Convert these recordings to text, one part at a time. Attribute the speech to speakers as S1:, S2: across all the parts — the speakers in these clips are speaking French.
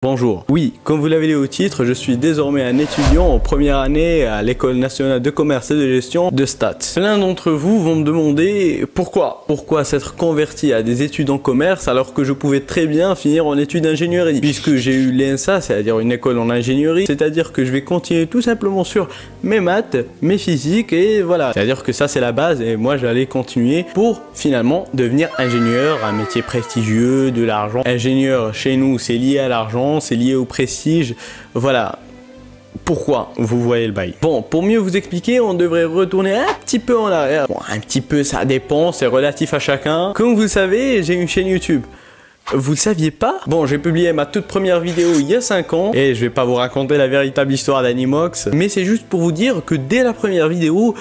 S1: Bonjour. Oui, comme vous l'avez lu au titre, je suis désormais un étudiant en première année à l'École nationale de commerce et de gestion de Stats. Plein d'entre vous vont me demander pourquoi s'être converti à des études en commerce alors que je pouvais très bien finir en études d'ingénierie. Puisque j'ai eu l'ENSA, c'est-à-dire une école en ingénierie, c'est-à-dire que je vais continuer tout simplement sur mes maths, mes physiques et voilà. C'est-à-dire que ça c'est la base et moi j'allais continuer pour finalement devenir ingénieur, un métier prestigieux, de l'argent. Ingénieur chez nous c'est lié à l'argent, c'est lié au prestige, voilà. Pourquoi vous voyez le bail. Bon, pour mieux vous expliquer, on devrait retourner un petit peu en arrière. Bon, un petit peu, ça dépend, c'est relatif à chacun. Comme vous le savez, j'ai une chaîne YouTube. Vous le saviez pas? Bon, j'ai publié ma toute première vidéo il y a 5 ans et je vais pas vous raconter la véritable histoire d'Animox, mais c'est juste pour vous dire que dès la première vidéo,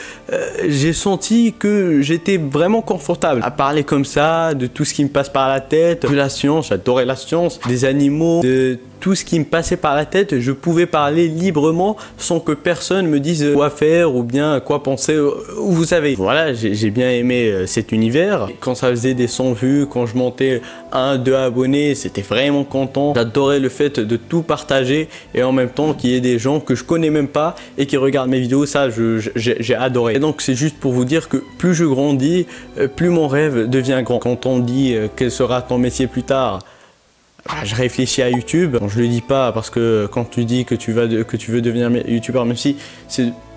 S1: j'ai senti que j'étais vraiment confortable à parler comme ça, de tout ce qui me passe par la tête, de la science, j'adorais la science, des animaux, de tout ce qui me passait par la tête, je pouvais parler librement sans que personne me dise quoi faire ou bien quoi penser. Vous savez, voilà, j'ai bien aimé cet univers. Quand ça faisait des 100 vues, quand je montais 1-2 abonnés, c'était vraiment content. J'adorais le fait de tout partager et en même temps qu'il y ait des gens que je connais même pas et qui regardent mes vidéos, ça j'ai adoré. Et donc c'est juste pour vous dire que plus je grandis, plus mon rêve devient grand. Quand on dit quel sera ton métier plus tard, je réfléchis à YouTube. Bon, je le dis pas parce que quand tu dis que tu veux devenir youtubeur, même si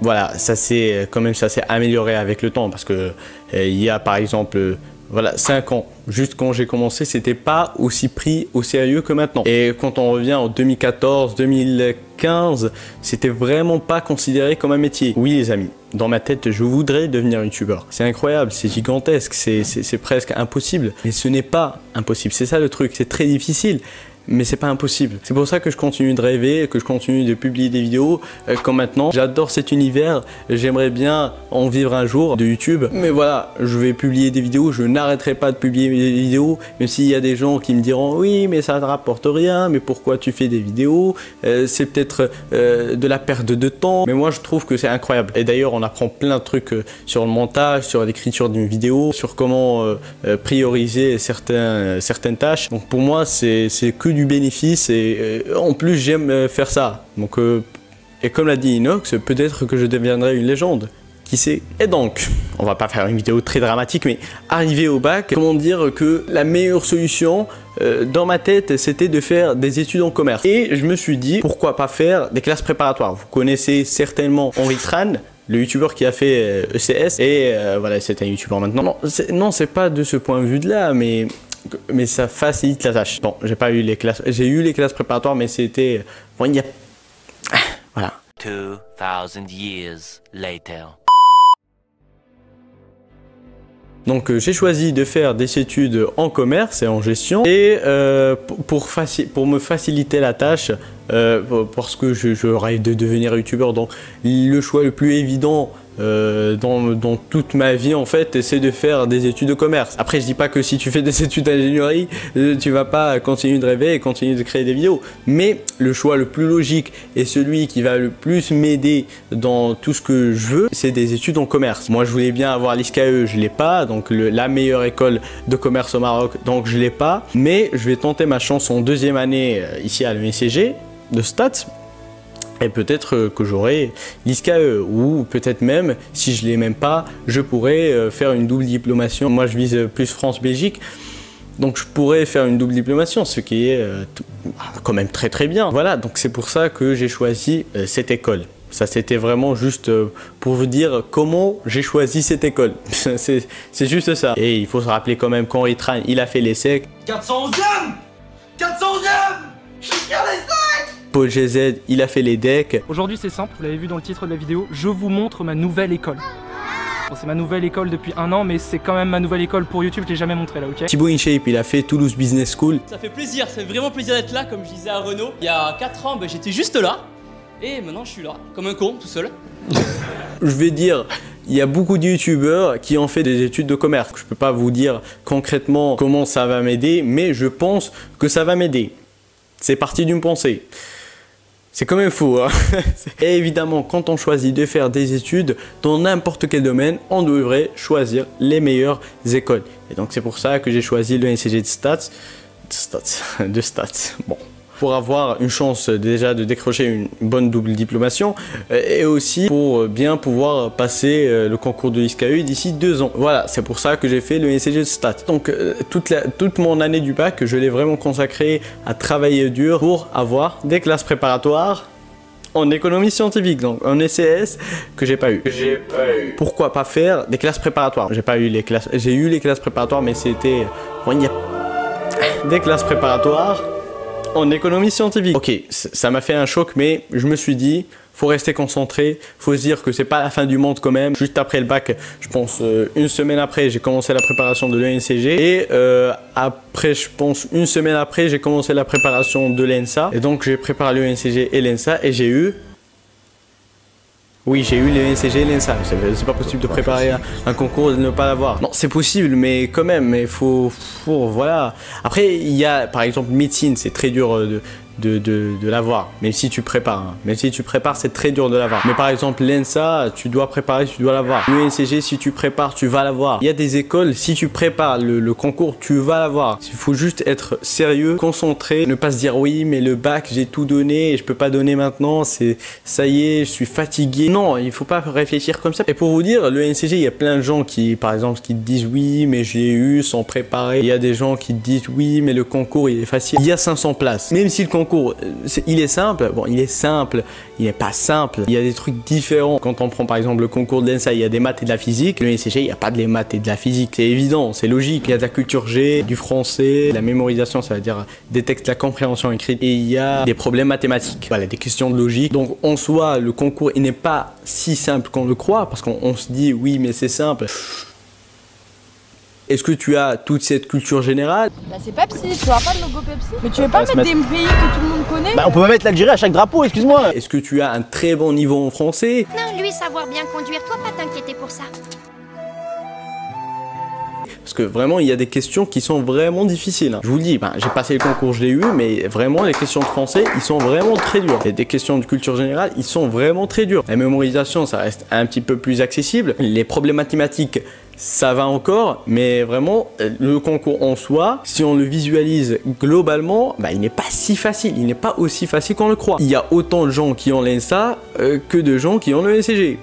S1: voilà, ça s'est quand même amélioré avec le temps parce que il y a par exemple voilà 5 ans, juste quand j'ai commencé, c'était pas aussi pris au sérieux que maintenant. Et quand on revient en 2014, 2015, c'était vraiment pas considéré comme un métier. Oui les amis, dans ma tête, je voudrais devenir youtubeur. C'est incroyable, c'est gigantesque, c'est presque impossible. Mais ce n'est pas impossible, c'est ça le truc, c'est très difficile. Mais c'est pas impossible. C'est pour ça que je continue de rêver, que je continue de publier des vidéos comme maintenant. J'adore cet univers, j'aimerais bien en vivre un jour de YouTube. Mais voilà, je vais publier des vidéos, je n'arrêterai pas de publier des vidéos, même s'il y a des gens qui me diront oui mais ça ne rapporte rien, mais pourquoi tu fais des vidéos, c'est peut-être de la perte de temps. Mais moi je trouve que c'est incroyable. Et d'ailleurs on apprend plein de trucs sur le montage, sur l'écriture d'une vidéo, sur comment prioriser certaines tâches. Donc pour moi c'est que du bénéfice et en plus j'aime faire ça. Donc et comme l'a dit Inox, peut-être que je deviendrai une légende. Qui sait? Et donc, on va pas faire une vidéo très dramatique, mais arrivé au bac, comment dire que la meilleure solution dans ma tête, c'était de faire des études en commerce. Et je me suis dit, pourquoi pas faire des classes préparatoires? Vous connaissez certainement Henri Tran, le youtubeur qui a fait ECS, et voilà, c'est un youtubeur maintenant. Non, c'est pas de ce point de vue là, mais ça facilite la tâche. Bon, j'ai pas eu les classes, j'ai eu les classes préparatoires, mais c'était bon, il y a voilà.
S2: 2000 years later.
S1: Donc j'ai choisi de faire des études en commerce et en gestion et pour me faciliter la tâche parce que je rêve de devenir youtubeur, donc le choix le plus évident dans toute ma vie en fait c'est de faire des études de commerce. Après je dis pas que si tu fais des études d'ingénierie tu vas pas continuer de rêver et continuer de créer des vidéos, mais le choix le plus logique et celui qui va le plus m'aider dans tout ce que je veux, c'est des études en commerce. Moi je voulais bien avoir l'ISCAE, je l'ai pas, donc la meilleure école de commerce au Maroc, donc je l'ai pas, mais je vais tenter ma chance en deuxième année ici à l'ENCG de Stats. Et peut-être que j'aurai l'ISCAE ou peut-être même, si je ne l'ai même pas, je pourrais faire une double diplomation. Moi, je vise plus France-Belgique, donc je pourrais faire une double diplomation, ce qui est quand même très très bien. Voilà, donc c'est pour ça que j'ai choisi cette école. Ça, c'était vraiment juste pour vous dire comment j'ai choisi cette école. C'est juste ça. Et il faut se rappeler quand même qu'Henri Tran, il a fait l'ESSEC.
S3: 411e 411e je suis fier des sacs.
S1: Paul GZ, il a fait les decks.
S4: Aujourd'hui c'est simple, vous l'avez vu dans le titre de la vidéo, je vous montre ma nouvelle école. Bon, c'est ma nouvelle école depuis 1 an, mais c'est quand même ma nouvelle école pour YouTube, je l'ai jamais montré là, ok?
S1: Thibaut InShape, il a fait Toulouse Business School.
S5: Ça fait plaisir, ça fait vraiment plaisir d'être là, comme je disais à Renaud. Il y a 4 ans, j'étais juste là, et maintenant je suis là, comme un con, tout seul.
S1: Je vais dire, il y a beaucoup de youtubeurs qui ont fait des études de commerce. Je peux pas vous dire concrètement comment ça va m'aider, mais je pense que ça va m'aider. C'est parti d'une pensée. C'est quand même fou, hein. Et évidemment, quand on choisit de faire des études dans n'importe quel domaine, on devrait choisir les meilleures écoles. Et donc c'est pour ça que j'ai choisi le NCG de Stats. Bon. pour avoir une chance déjà de décrocher une bonne double diplomation et aussi pour bien pouvoir passer le concours de l'ISCAE d'ici 2 ans. Voilà, c'est pour ça que j'ai fait le NCG Stat. Donc toute mon année du bac, je l'ai vraiment consacrée à travailler dur pour avoir des classes préparatoires en économie scientifique, donc en ECS que j'ai pas eu. Pourquoi pas faire des classes préparatoires? J'ai pas eu les classes, j'ai eu les classes préparatoires, mais c'était bon, il y a des classes préparatoires en économie scientifique. Ok, ça m'a fait un choc, mais je me suis dit, faut rester concentré, faut se dire que c'est pas la fin du monde quand même. Juste après le bac, je pense une semaine après, j'ai commencé la préparation de l'ENCG et après, je pense une semaine après, j'ai commencé la préparation de l'ENSA. Et donc j'ai préparé l'ENCG et l'ENSA et j'ai eu... Oui, j'ai eu les NCG et l'ENSA. C'est pas possible de préparer un concours et de ne pas l'avoir. Non, c'est possible, mais quand même, mais faut voilà. Après, il y a, par exemple, médecine, c'est très dur de l'avoir, même si tu prépares. Hein. Même si tu prépares, c'est très dur de l'avoir. Mais par exemple, l'ENSA, tu dois préparer, tu dois l'avoir. Le NCG, si tu prépares, tu vas l'avoir. Il y a des écoles, si tu prépares le concours, tu vas l'avoir. Il faut juste être sérieux, concentré, ne pas se dire oui, mais le bac, j'ai tout donné et je peux pas donner maintenant. C'est ça y est, je suis fatigué. Non, il faut pas réfléchir comme ça. Et pour vous dire, le NCG, il y a plein de gens qui, par exemple, qui te disent oui, mais j'ai eu sans préparer. Il y a des gens qui te disent oui, mais le concours, il est facile. Il y a 500 places. Même si le concours, il est simple, bon, il est simple, il n'est pas simple. Il y a des trucs différents. Quand on prend par exemple le concours de l'ENSA, il y a des maths et de la physique. Le NCG, il n'y a pas de maths et de la physique. C'est évident, c'est logique. Il y a de la culture G, du français, de la mémorisation, ça veut dire des textes, la compréhension écrite. Et il y a des problèmes mathématiques. Voilà, des questions de logique. Donc en soi, le concours, il n'est pas si simple qu'on le croit, parce qu'on se dit oui, mais c'est simple. Est-ce que tu as toute cette culture générale?
S6: Bah c'est Pepsi, tu auras pas de logo Pepsi. Mais tu veux pas mettre des pays que tout le monde connaît?
S7: Bah on peut pas mettre l'Algérie à chaque drapeau, excuse-moi.
S1: Est-ce que tu as un très bon niveau en français?
S8: Non, lui, savoir bien conduire, toi pas t'inquiéter pour ça.
S1: Parce que vraiment, il y a des questions qui sont vraiment difficiles. Je vous le dis, j'ai passé le concours, je l'ai eu, mais vraiment, les questions de français, ils sont vraiment très durs. Et des questions de culture générale, ils sont vraiment très durs. La mémorisation, ça reste un petit peu plus accessible. Les problèmes mathématiques, ça va encore, mais vraiment, le concours en soi, si on le visualise globalement, il n'est pas si facile. Il n'est pas aussi facile qu'on le croit. Il y a autant de gens qui ont l'ENSA que de gens qui ont le NCG.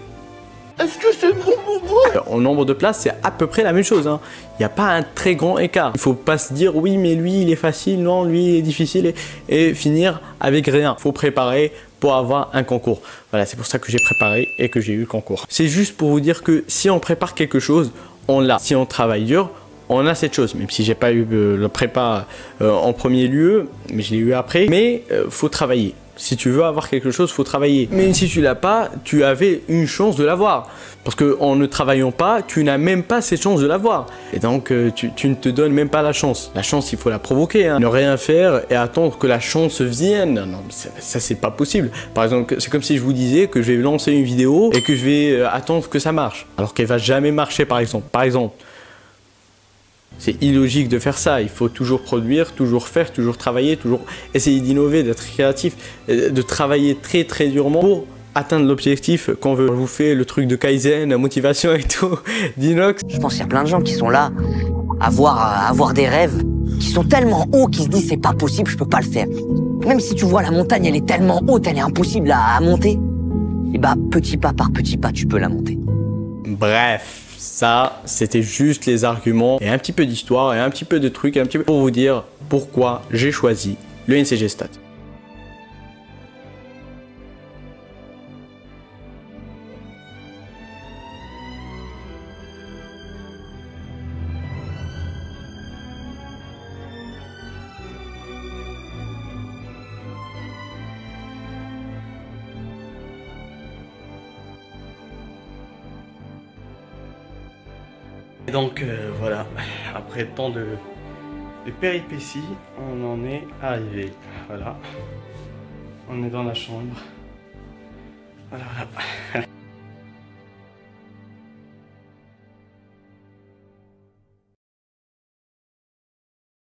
S7: Est-ce que c'est bon pour moi?
S1: En nombre de places, c'est à peu près la même chose. Hein. Il n'y a pas un très grand écart. Il faut pas se dire oui, mais lui, il est facile, non, lui, il est difficile et finir avec rien. Il faut préparer pour avoir un concours. Voilà, c'est pour ça que j'ai préparé et que j'ai eu le concours. C'est juste pour vous dire que si on prépare quelque chose, on l'a. Si on travaille dur, on a cette chose. Même si j'ai pas eu le prépa en premier lieu, mais je l'ai eu après. Mais faut travailler. Si tu veux avoir quelque chose, faut travailler. Même si tu l'as pas, tu avais une chance de l'avoir. Parce que en ne travaillant pas, tu n'as même pas cette chance de l'avoir. Et donc, tu ne te donnes même pas la chance. La chance, il faut la provoquer. Hein. Ne rien faire et attendre que la chance vienne. Non, ça c'est pas possible. Par exemple, c'est comme si je vous disais que je vais lancer une vidéo et que je vais attendre que ça marche. Alors qu'elle va jamais marcher, par exemple. C'est illogique de faire ça, il faut toujours produire, toujours faire, toujours travailler, toujours essayer d'innover, d'être créatif, de travailler très très durement pour atteindre l'objectif qu'on veut. On vous fait le truc de Kaizen, motivation et tout, d'Inox.
S9: Je pense qu'il y a plein de gens qui sont là, à avoir des rêves, qui sont tellement hauts qu'ils se disent c'est pas possible, je peux pas le faire. Même si tu vois la montagne, elle est tellement haute, elle est impossible à monter, et bah petit pas par petit pas, tu peux la monter.
S1: Bref. Ça, c'était juste les arguments et un petit peu d'histoire et un petit peu de trucs, un petit peu pour vous dire pourquoi j'ai choisi le NCG Stat. Et donc voilà, après tant de péripéties, on en est arrivé. Voilà, on est dans la chambre. Voilà.